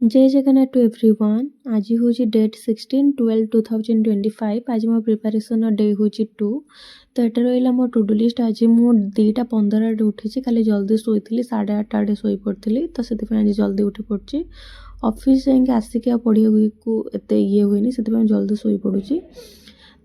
जय Jagannath to everyone. आज हूँ डेट 16/12/2025। आज मो प्रिपरेशन डे हूँ 2। तो ये रहा मो टू डू लिस्ट। आज मुझे 2:15 उठी खाली जल्दी शोई 8:30 आड़े शोई पड़ी तो से आज जल्दी उठी पड़ी। ऑफिस जाइए आसिक पढ़ा को एत ये हुए से जल्दी शोई पड़ी।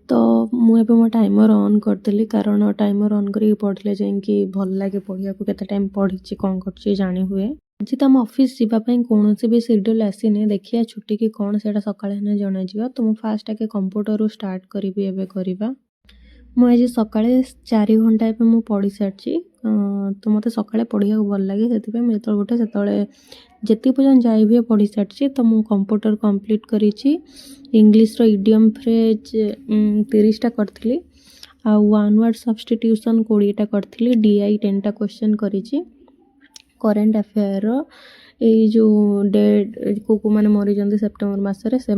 तो मुझे मो टाइमर ऑन करदेली कारण टाइमर ऑन कर पढ़ले जाइए भल लगे पढ़ा को केते टाइम पढ़ी कौन कर जानी हुए। आज तो आम ऑफिस जावाई कौन भी शेड्यूल आसीनी देखिए छुट्टी की कौन से सकाଳେ जन। तो मुझे फास्ट आगे कंप्यूटर स्टार्ट करी एवं करवा। मुझे सकाळे 4 घंटा एवं पढ़ी सारी। तो मत सकाळे पढ़ा भल लगे से मुझे जो उठे से जिते पर्यटन जाए भी पढ़ी सारी। तो मुझे कंप्यूटर कंप्लीट करी इंग्लिश इडियम फ्रेज 30टा करी आ वन वर्ड सब्स्टिट्यूशन 20टा करी। DI 10टा क्वेश्चन करी। करेन्ट अफेयर ये जो डेट को मैंने मरी सेप्टेम्बर मसरे से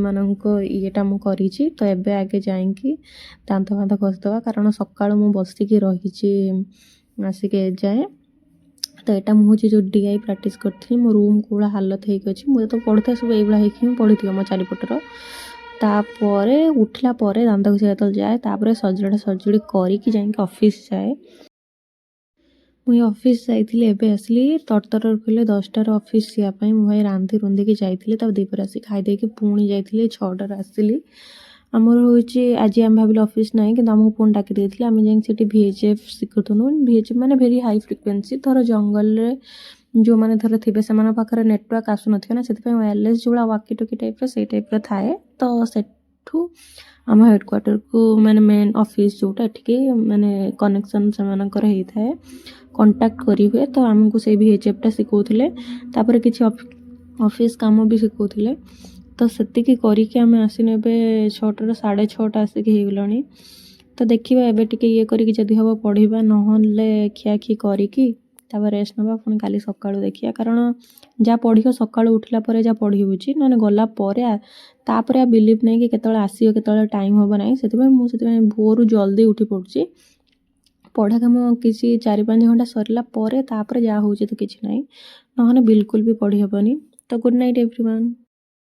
येटा मुझे तो एबे आगे जाइए दांत फांत घसीदे कारण सका मु बसिक रही आसिक जाए। तो यहाँ मुझे जो DI प्रैक्टिस करी मो रूम को हालत होगी मुझे तो पढ़ुता सब ये पढ़ी मो चारिपटर। तापर उठला दांत घसी जो जाए तापर सजड़ा सजुड़ी करके जाए ऑफिस जाए। मुझे ऑफिस जाइली एवं आसली तरतर कहले 10टार ऑफिस जावाई मुझे रांधि रुंधिकी जाइली। दीपर आसी खाईदे पुणी जाइली 6टार आसली। आमर हूँ आज आम भाविल ऑफिस ना कि आमको पुणी डाकी देते आम जाइए VHF शिखुनु। VHF माने भेरी हाई फ्रिक्वेन्सी थर जंगल जो मैंने थर थे से पाखे नेटवर्क आसु ना से वायरलेस जो वाकी टोकी टाइप से टाइप थाए। तो सेठू आम हेडक्वार्टर को मैंने मेन ऑफिस जोटा एठिके मैंने कनेक्शन से होता है कांटेक्ट करी हुए। तो आमको से VHF टा शिखौले तापर किसी ऑफिस काम भी शिखौले। तो सेतिकी करिके आम आसिन ए 6टार 6:30 आसिक होगलानी। तो देखा एवं टिके ये करी जदि हम पढ़ा ना खियाखी करी रेस्ट ना पुणी काली सका देखिए कारण जहाँ पढ़ सका उठला जहाँ पढ़ी ना गला तापर बिलीव नहीं कि केतले आसो केतले टाइम हम ना से भोर जल्दी उठी पड़ी पढ़ा कम किसी 4-5 घंटा सरला तापर जहाँ हो तो किसी ना ना बिल्कुल भी पढ़ी हेनी। तो गुड नाइट एवरीवन।